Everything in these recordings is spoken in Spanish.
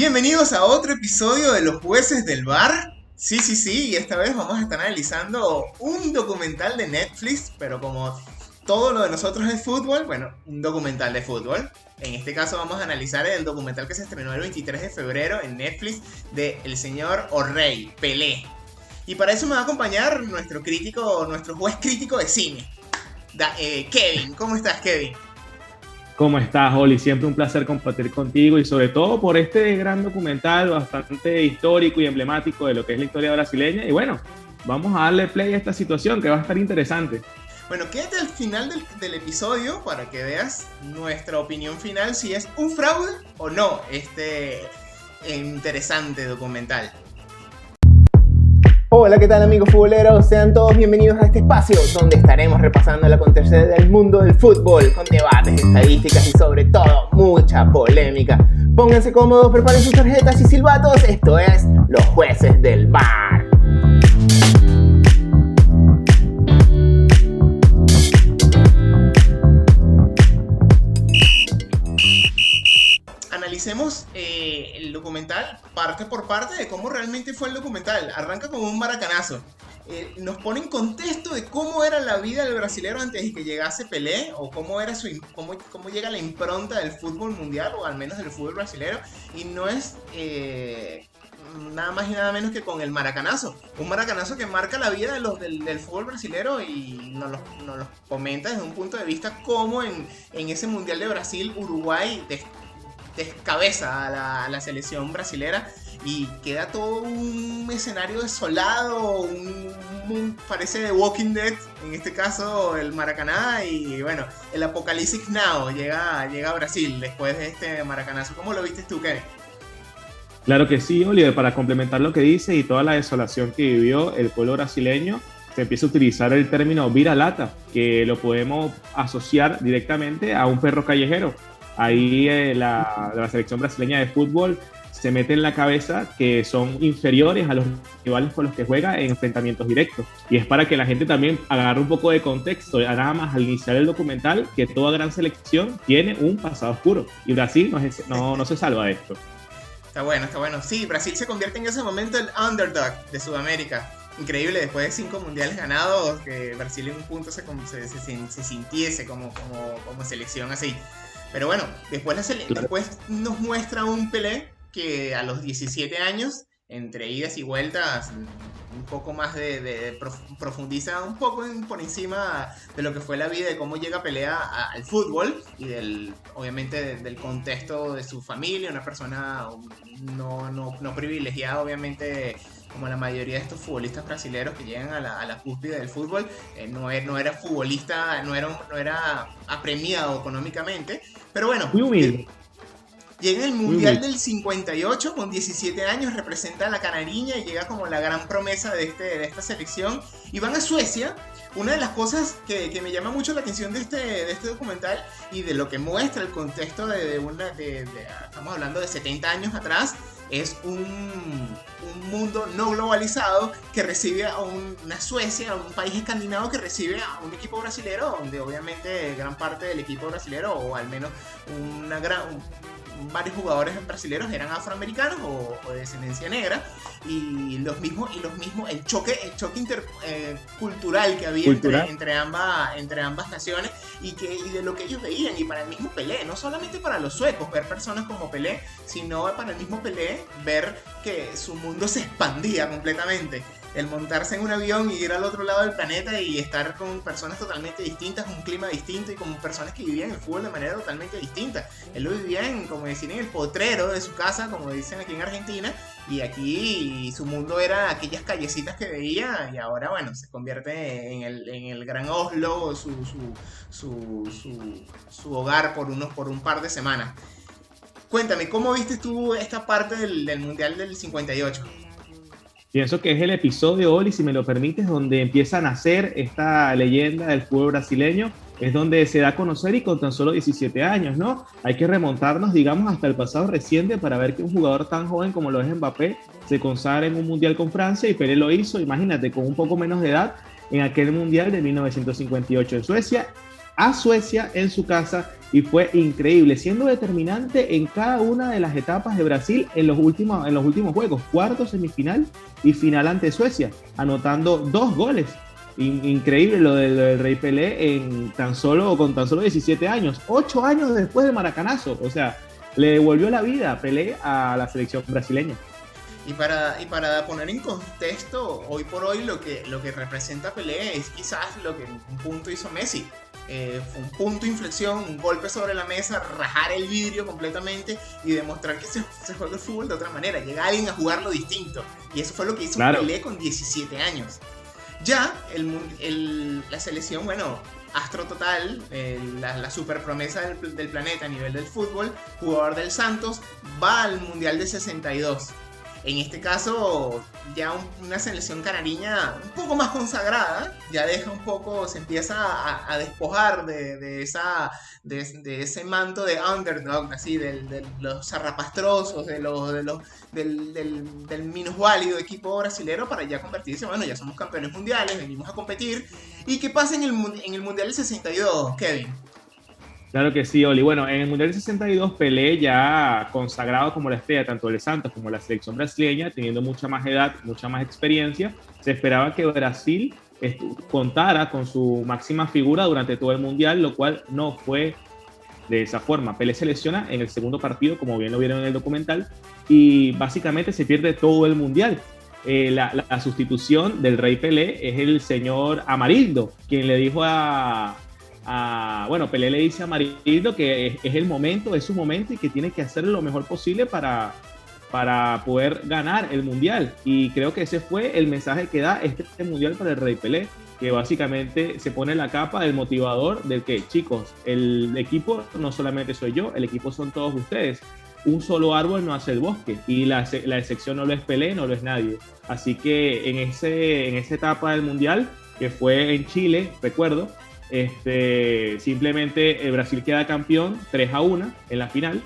Bienvenidos a otro episodio de Los Jueces del VAR. Sí, y esta vez vamos a estar analizando un documental de Netflix, pero como todo lo de nosotros es fútbol, bueno, un documental de fútbol. En este caso vamos a analizar el documental que se estrenó el 23 de febrero en Netflix de el señor O'Reilly, Pelé. Y para eso me va a acompañar nuestro juez crítico de cine, Kevin. ¿Cómo estás, Kevin? ¿Cómo estás, Oli? Siempre un placer compartir contigo y sobre todo por este gran documental bastante histórico y emblemático de lo que es la historia brasileña. Y bueno, vamos a darle play a esta situación que va a estar interesante. Bueno, quédate al final del episodio para que veas nuestra opinión final si es un fraude o no este interesante documental. Hola, ¿qué tal, amigos futboleros? Sean todos bienvenidos a este espacio donde estaremos repasando el acontecer del mundo del fútbol con debates, estadísticas y sobre todo mucha polémica. Pónganse cómodos, preparen sus tarjetas y silbatos. Esto es Los Jueces del VAR. Analicemos el documental parte por parte de cómo realmente fue el documental. Arranca con un maracanazo. Nos pone en contexto de cómo era la vida del brasilero antes de que llegase Pelé, o cómo llega la impronta del fútbol mundial, o al menos del fútbol brasilero. Y no es nada más y nada menos que con el maracanazo. Un maracanazo que marca la vida del fútbol brasilero y nos lo comenta desde un punto de vista como en ese mundial de Brasil, Uruguay descabeza a la selección brasilera y queda todo un escenario desolado, parece The Walking Dead, en este caso el Maracaná, y bueno, el Apocalipsis Now llega a Brasil después de este maracanazo. ¿Cómo lo viste tú, Kevin? Claro que sí, Oliver, para complementar lo que dice y toda la desolación que vivió el pueblo brasileño, se empieza a utilizar el término vira-lata, que lo podemos asociar directamente a un perro callejero. Ahí la selección brasileña de fútbol se mete en la cabeza que son inferiores a los rivales con los que juega en enfrentamientos directos. Y es para que la gente también agarre un poco de contexto, nada más al iniciar el documental, que toda gran selección tiene un pasado oscuro. Y Brasil no se salva de esto. Está bueno. Sí, Brasil se convierte en ese momento el underdog de Sudamérica. Increíble, después de 5 mundiales ganados, que Brasil en un punto se sintiese como selección así. Pero bueno, después nos muestra un Pelé que a los 17 años, entre idas y vueltas, un poco más profundiza un poco por encima de lo que fue la vida, de cómo llega Pelé al fútbol y obviamente del contexto de su familia, una persona no privilegiada, obviamente, como la mayoría de estos futbolistas brasileños que llegan a la cúspide del fútbol. No era futbolista, no era apremiado económicamente, pero bueno, muy humilde. Llega el Mundial del 58 con 17 años, representa a la Canariña y llega como la gran promesa de esta selección. Y van a Suecia. Una de las cosas que me llama mucho la atención de este documental y de lo que muestra el contexto estamos hablando de 70 años atrás, es un mundo no globalizado que recibe a una Suecia, a un país escandinavo que recibe a un equipo brasilero, donde obviamente gran parte del equipo brasilero, o al menos varios jugadores brasileños eran afroamericanos o de descendencia negra, y el choque cultural que había entre ambas naciones y de lo que ellos veían. Y para el mismo Pelé, no solamente para los suecos ver personas como Pelé, sino para el mismo Pelé ver que su mundo se expandía completamente. El montarse en un avión y ir al otro lado del planeta y estar con personas totalmente distintas, un clima distinto y con personas que vivían el fútbol de manera totalmente distinta. Él lo vivía en el potrero de su casa, como dicen aquí en Argentina, y aquí su mundo era aquellas callecitas que veía, y ahora bueno, se convierte en el gran Oslo, su hogar por un par de semanas. Cuéntame, ¿cómo viste tú esta parte del Mundial del 58? Pienso que es el episodio, Oli, si me lo permites, donde empieza a nacer esta leyenda del fútbol brasileño. Es donde se da a conocer y con tan solo 17 años, ¿no? Hay que remontarnos, digamos, hasta el pasado reciente para ver que un jugador tan joven como lo es Mbappé se consagra en un mundial con Francia, y Pelé lo hizo, imagínate, con un poco menos de edad en aquel mundial de 1958 en Suecia. a Suecia en su casa y fue increíble, siendo determinante en cada una de las etapas de Brasil en los últimos juegos, cuarto, semifinal y final ante Suecia, anotando 2 goles. Increíble lo del Rey Pelé con tan solo 17 años, 8 años después del maracanazo, o sea, le devolvió la vida a Pelé a la selección brasileña. Y para poner en contexto, hoy por hoy lo que representa Pelé es quizás lo que un punto hizo Messi. Fue un punto de inflexión, un golpe sobre la mesa, rajar el vidrio completamente y demostrar que se juega el fútbol de otra manera. Llega alguien a jugarlo distinto. Y eso fue lo que hizo Pelé con 17 años. Ya la selección, bueno, astro total, la super promesa del planeta a nivel del fútbol, jugador del Santos, va al Mundial de 62. En este caso, ya una selección canariña un poco más consagrada, ya deja un poco, se empieza a despojar de ese manto de underdog, así, de los zarrapastrosos, del minusválido equipo brasilero, para ya convertirse, bueno, ya somos campeones mundiales, venimos a competir. ¿Y qué pasa en el Mundial del 62, Kevin? Claro que sí, Oli. Bueno, en el Mundial del 62, Pelé ya consagrado como la estrella tanto del Santos como la selección brasileña, teniendo mucha más edad, mucha más experiencia, se esperaba que Brasil contara con su máxima figura durante todo el Mundial, lo cual no fue de esa forma. Pelé se lesiona en el segundo partido, como bien lo vieron en el documental, y básicamente se pierde todo el Mundial. La sustitución del Rey Pelé es el señor Amarildo, quien le dijo bueno, Pelé le dice a Amarildo que es el momento, es su momento y que tiene que hacer lo mejor posible para poder ganar el Mundial. Y creo que ese fue el mensaje que da este Mundial para el Rey Pelé, que básicamente se pone la capa del motivador del que, chicos, el equipo no solamente soy yo, el equipo son todos ustedes. Un solo árbol no hace el bosque y la excepción no lo es Pelé, no lo es nadie. Así que en esa etapa del Mundial, que fue en Chile, recuerdo, simplemente el Brasil queda campeón 3-1 en la final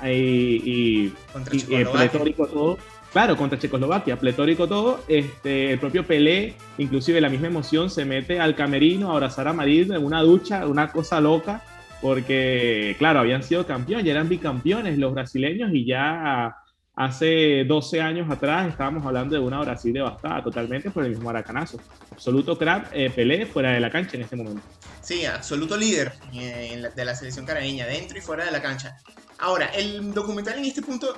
y pletórico todo, claro, contra Checoslovaquia, pletórico todo. El propio Pelé, inclusive la misma emoción, se mete al camerino a abrazar a Marildo en una ducha, una cosa loca, porque claro, habían sido campeones, ya eran bicampeones los brasileños y ya hace 12 años atrás estábamos hablando de una Brasil devastada totalmente por el mismo maracanazo. Absoluto crack, Pelé fuera de la cancha en este momento. Sí, absoluto líder de la selección canareña, dentro y fuera de la cancha. Ahora, el documental en este punto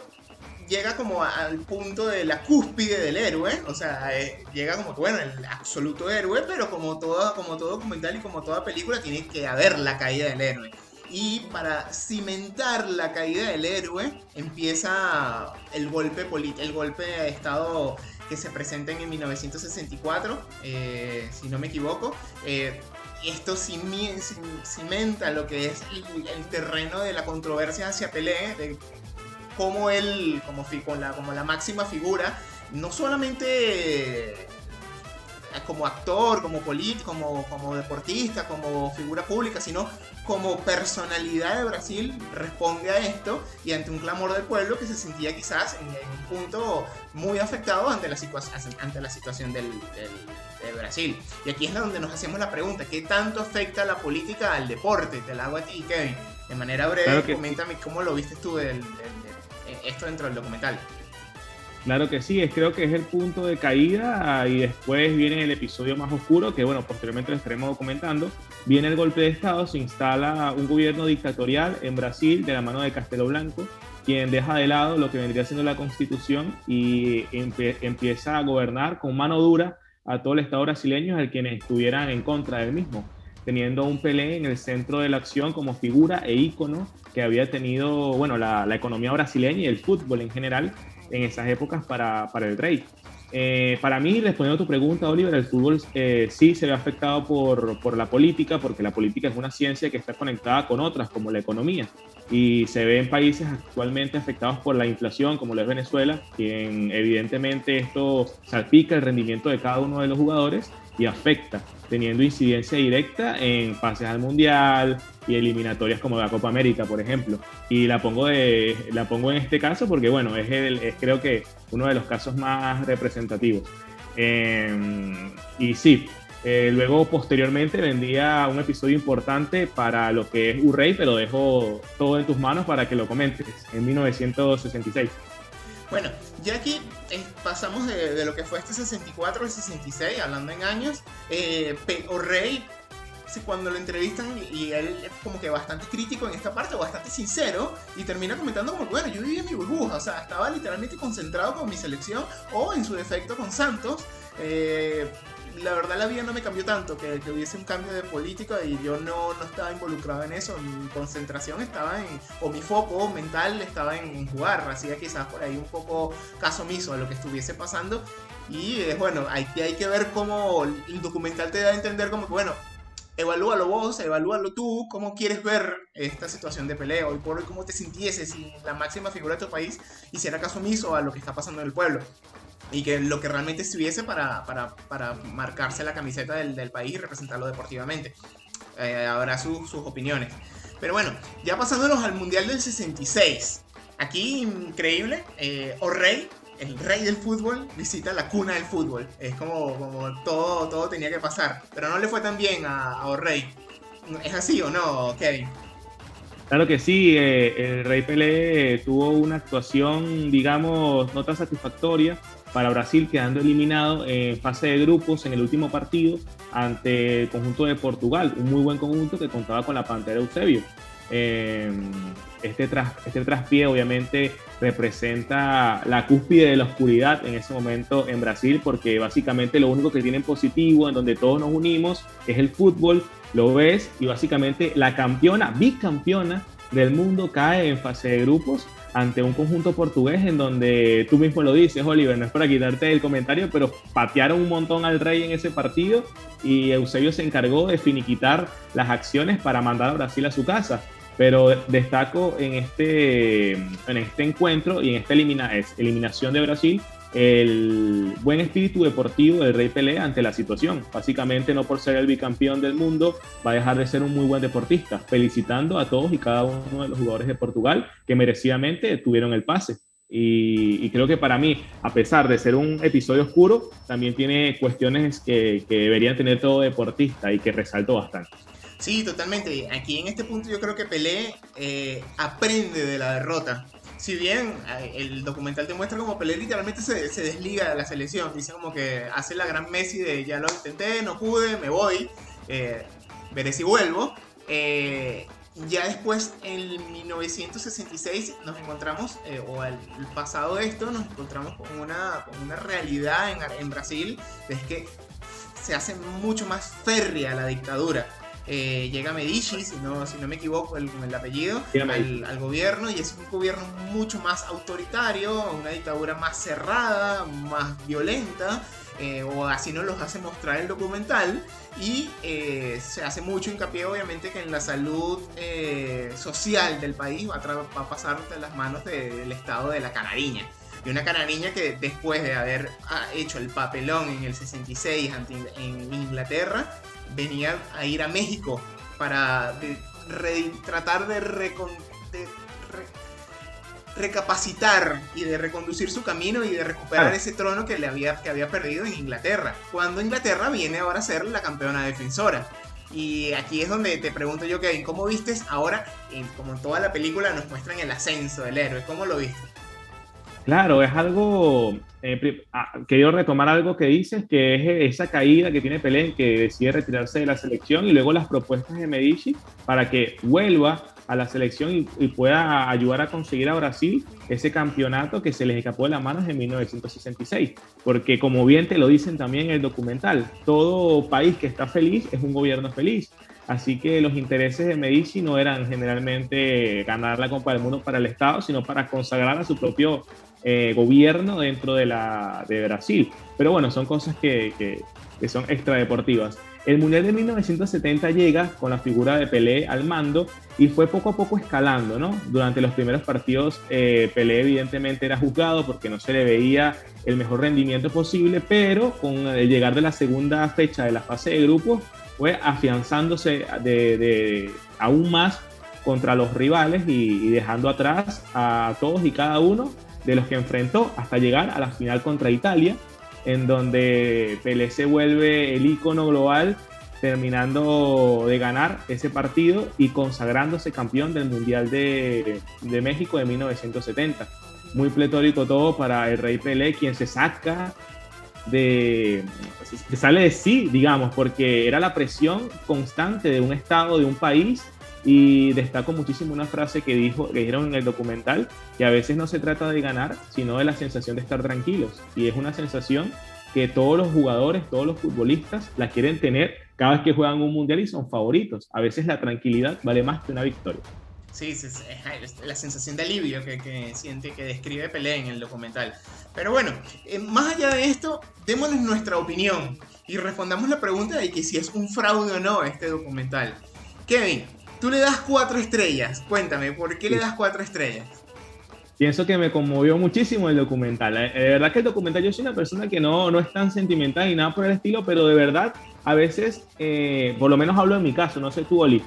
llega como al punto de la cúspide del héroe, o sea, llega como que, bueno, el absoluto héroe, pero como todo documental y como toda película tiene que haber la caída del héroe. Y para cimentar la caída del héroe empieza el golpe de estado que se presenta en 1964, si no me equivoco. Esto cimenta lo que es el terreno de la controversia hacia Pelé, de cómo él, como la máxima figura, no solamente como actor, como político, como deportista, como figura pública, sino como personalidad de Brasil, responde a esto y ante un clamor del pueblo que se sentía quizás en un punto muy afectado ante la situación de Brasil. Y aquí es donde nos hacemos la pregunta: ¿qué tanto afecta la política al deporte? Te la hago a ti, Kevin. De manera breve, claro, coméntame cómo lo viste tú esto dentro del documental. Claro que sí, creo que es el punto de caída y después viene el episodio más oscuro que, bueno, posteriormente lo estaremos documentando. Viene el golpe de Estado, se instala un gobierno dictatorial en Brasil de la mano de Castelo Branco, quien deja de lado lo que vendría siendo la Constitución y empieza a gobernar con mano dura a todo el Estado brasileño, al quienes estuvieran en contra del mismo, teniendo un Pelé en el centro de la acción como figura e ícono que había tenido, bueno, la economía brasileña y el fútbol en general en esas épocas para el Rey. Para mí, respondiendo a tu pregunta, Oliver, el fútbol sí se ve afectado por la política, porque la política es una ciencia que está conectada con otras, como la economía, y se ve en países actualmente afectados por la inflación, como lo es Venezuela, quien evidentemente esto salpica el rendimiento de cada uno de los jugadores y afecta, teniendo incidencia directa en pases al Mundial y eliminatorias como la Copa América, por ejemplo. Y la pongo en este caso porque, bueno, es creo que uno de los casos más representativos. Y sí, Luego, posteriormente, vendría un episodio importante para lo que es Urrey, pero dejo todo en tus manos para que lo comentes, en 1966. Bueno, ya aquí pasamos de lo que fue este 64 al 66, hablando en años. O'Reilly, cuando lo entrevistan, y él es como que bastante crítico en esta parte, o bastante sincero, y termina comentando como, bueno, yo vivía en mi burbuja, o sea, estaba literalmente concentrado con mi selección, o en su defecto con Santos. La verdad la vida no me cambió tanto, que hubiese un cambio de política y yo no estaba involucrado en eso. Mi concentración estaba o mi foco mental estaba en jugar, hacía quizás por ahí un poco caso omiso a lo que estuviese pasando. Y bueno, hay que ver cómo el documental te da a entender como que, bueno, evalúalo vos, evalúalo tú, cómo quieres ver esta situación de Pelé hoy por hoy, cómo te sintiese si la máxima figura de tu país hiciera caso omiso a lo que está pasando en el pueblo. Y que lo que realmente estuviese para marcarse la camiseta del país y representarlo deportivamente. Habrá sus opiniones. Pero bueno, ya pasándonos al Mundial del 66. Aquí, increíble, O'Reilly, el rey del fútbol, visita la cuna del fútbol. Es como todo tenía que pasar. Pero no le fue tan bien a O'Reilly. ¿Es así o no, Kevin? Claro que sí, el Rey Pelé tuvo una actuación, digamos, no tan satisfactoria para Brasil, quedando eliminado en fase de grupos en el último partido ante el conjunto de Portugal, un muy buen conjunto que contaba con la Pantera Eusebio. Este traspié obviamente representa la cúspide de la oscuridad en ese momento en Brasil, porque básicamente lo único que tienen positivo, en donde todos nos unimos, es el fútbol. Lo ves y básicamente la campeona, bicampeona del mundo, cae en fase de grupos ante un conjunto portugués en donde tú mismo lo dices, Oliver, no es para quitarte el comentario, pero patearon un montón al Rey en ese partido y Eusebio se encargó de finiquitar las acciones para mandar a Brasil a su casa. Pero destaco en este encuentro y en esta eliminación de Brasil el buen espíritu deportivo del Rey Pelé ante la situación. Básicamente, no por ser el bicampeón del mundo va a dejar de ser un muy buen deportista, felicitando a todos y cada uno de los jugadores de Portugal que merecidamente tuvieron el pase. Y creo que para mí, a pesar de ser un episodio oscuro, también tiene cuestiones que deberían tener todo deportista y que resaltó bastante. Sí, totalmente. Aquí en este punto yo creo que Pelé aprende de la derrota. Si bien el documental te muestra como Pelé literalmente se desliga de la selección, dice como que hace la gran Messi de ya lo intenté, no pude, me voy, veré si vuelvo. Ya después, en 1966, nos encontramos, o al pasado de esto, nos encontramos con una realidad en Brasil, es que se hace mucho más férrea la dictadura. Llega Medici, si no me equivoco el apellido, al gobierno, y es un gobierno mucho más autoritario, una dictadura más cerrada, más violenta, o así nos los hace mostrar el documental. Y se hace mucho hincapié obviamente que en la salud social del país va a pasar de las manos del estado de la Canariña. Y una Canariña que después de haber hecho el papelón en el 66 en Inglaterra, venía a ir a México para tratar de recapacitar y de reconducir su camino y de recuperar ese trono que había perdido en Inglaterra, cuando Inglaterra viene ahora a ser la campeona defensora. Y aquí es donde te pregunto yo, Kevin, ¿cómo vistes ahora, como en toda la película nos muestran el ascenso del héroe? ¿Cómo lo viste? Claro, es algo, quería retomar algo que dices, que es esa caída que tiene Pelé, que decide retirarse de la selección, y luego las propuestas de Medici para que vuelva a la selección y pueda ayudar a conseguir a Brasil ese campeonato que se les escapó de las manos en 1966. Porque como bien te lo dicen también en el documental, todo país que está feliz es un gobierno feliz. Así que los intereses de Medici no eran generalmente ganar la Copa del Mundo para el Estado, sino para consagrar a su propio gobierno dentro de Brasil. Pero bueno, son cosas que son extradeportivas. El Mundial de 1970 llega con la figura de Pelé al mando y fue poco a poco escalando, ¿no? Durante los primeros partidos, Pelé evidentemente era juzgado porque no se le veía el mejor rendimiento posible, pero con el llegar de la segunda fecha de la fase de grupos, fue afianzándose aún más contra los rivales y dejando atrás a todos y cada uno de los que enfrentó hasta llegar a la final contra Italia, en donde Pelé se vuelve el ícono global, terminando de ganar ese partido y consagrándose campeón del Mundial de México de 1970. Muy pletórico todo para el Rey Pelé, quien se sale de sí, digamos, porque era la presión constante de un estado, de un país. Y destaco muchísimo una frase que dijeron en el documental, que a veces no se trata de ganar, sino de la sensación de estar tranquilos. Y es una sensación que todos los jugadores, todos los futbolistas la quieren tener cada vez que juegan un mundial y son favoritos. A veces la tranquilidad vale más que una victoria. Sí, es la sensación de alivio que siente, que describe Pelé en el documental. Pero bueno, más allá de esto, démonos nuestra opinión y respondamos la pregunta de que si es un fraude o no este documental. Kevin, tú le das 4 estrellas. Cuéntame, ¿por qué le das 4 estrellas? Pienso que me conmovió muchísimo el documental. De verdad que el documental, yo soy una persona que no es tan sentimental ni nada por el estilo, pero de verdad, a veces, por lo menos hablo en mi caso, no sé tú, Oli,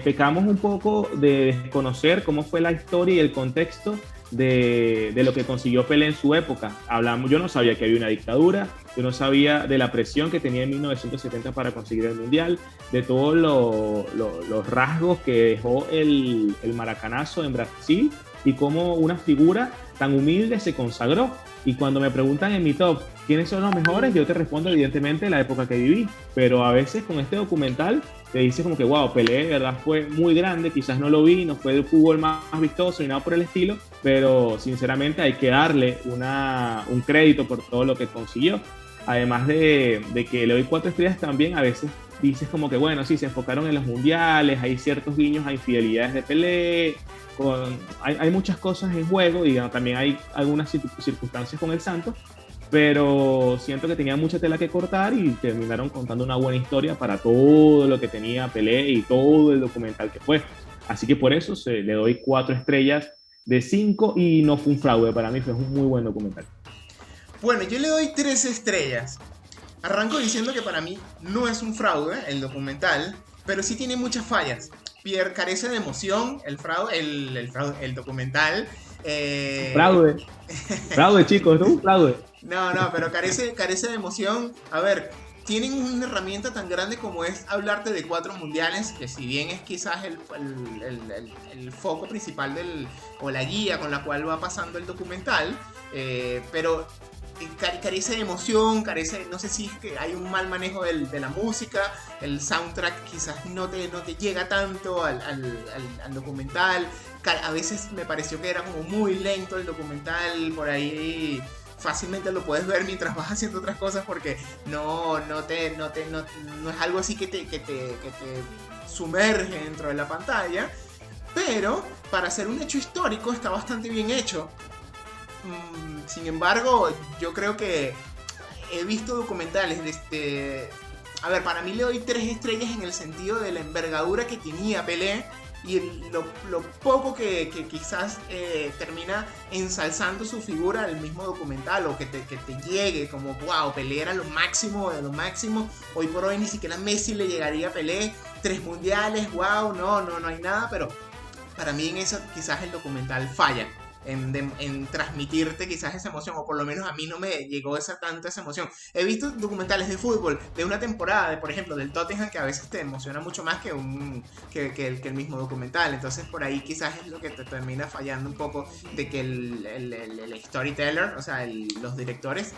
pecamos un poco de desconocer cómo fue la historia y el contexto de lo que consiguió Pelé en su época. Yo no sabía que había una dictadura, yo no sabía de la presión que tenía en 1970 para conseguir el Mundial, de todos los rasgos que dejó el maracanazo en Brasil y cómo una figura tan humilde se consagró. Y cuando me preguntan en mi top quiénes son los mejores, yo te respondo evidentemente la época que viví, pero a veces con este documental te dices como que wow, Pelé de verdad fue muy grande, quizás no lo vi, no fue el fútbol más vistoso ni nada por el estilo, pero sinceramente hay que darle un crédito por todo lo que consiguió. Además de que le doy 4 estrellas también, a veces dices como que bueno, sí, se enfocaron en los mundiales, hay ciertos guiños a infidelidades de Pelé, hay muchas cosas en juego y también hay algunas circunstancias con el Santos, pero siento que tenía mucha tela que cortar y terminaron contando una buena historia para todo lo que tenía Pelé y todo el documental que fue. Así que por eso le doy 4 estrellas de 5 y no fue un fraude, para mí fue un muy buen documental. Bueno, yo le doy 3 estrellas. Arranco diciendo que para mí no es un fraude el documental, pero sí tiene muchas fallas. Pierre carece de emoción, el documental. Fraude, chicos, no un fraude. No, pero carece de emoción. A ver, tienen una herramienta tan grande como es hablarte de 4 mundiales, que si bien es quizás el foco principal o la guía con la cual va pasando el documental, pero carece de emoción, no sé si es que hay un mal manejo de la música, el soundtrack quizás no te llega tanto al documental, a veces me pareció que era como muy lento el documental, por ahí fácilmente lo puedes ver mientras vas haciendo otras cosas porque no es algo así que te sumerge dentro de la pantalla, pero para ser un hecho histórico está bastante bien hecho. Sin embargo, yo creo que he visto documentales a ver, para mí le doy 3 estrellas en el sentido de la envergadura que tenía Pelé y lo poco que quizás termina ensalzando su figura al mismo documental, o que te llegue como wow, Pelé era lo máximo de lo máximo. Hoy por hoy ni siquiera Messi le llegaría a Pelé. 3 mundiales, wow, no hay nada, pero para mí en eso quizás el documental falla. En transmitirte quizás esa emoción, o por lo menos a mí no me llegó tanta esa emoción. He visto documentales de fútbol de una temporada, por ejemplo del Tottenham, que a veces te emociona mucho más que el mismo documental. Entonces por ahí quizás es lo que te termina fallando un poco, de que el storyteller, o sea, los directores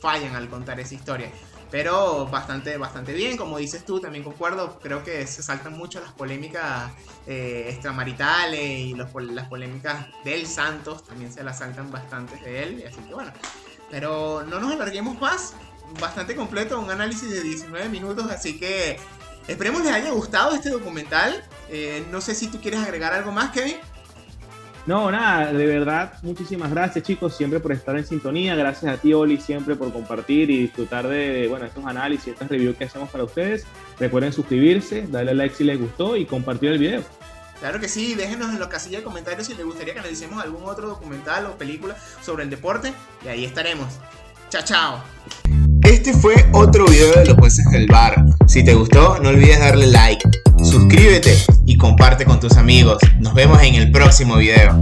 fallan al contar esa historia. Pero bastante bien, como dices tú, también concuerdo. Creo que se saltan mucho las polémicas extramaritales y las polémicas del Santos, también se las saltan bastante de él, así que bueno. Pero no nos alarguemos más, bastante completo, un análisis de 19 minutos, así que esperemos les haya gustado este documental. No sé si tú quieres agregar algo más, Kevin. No, nada, de verdad, muchísimas gracias, chicos, siempre por estar en sintonía. Gracias a ti, Oli, siempre por compartir y disfrutar de estos análisis, estas reviews que hacemos para ustedes. Recuerden suscribirse, darle like si les gustó y compartir el video. Claro que sí, déjenos en la casilla de comentarios si les gustaría que analicemos algún otro documental o película sobre el deporte, y ahí estaremos. Chao. Este fue otro video de Los Jueces del VAR. Si te gustó, no olvides darle like, suscríbete y comparte con tus amigos. Nos vemos en el próximo video.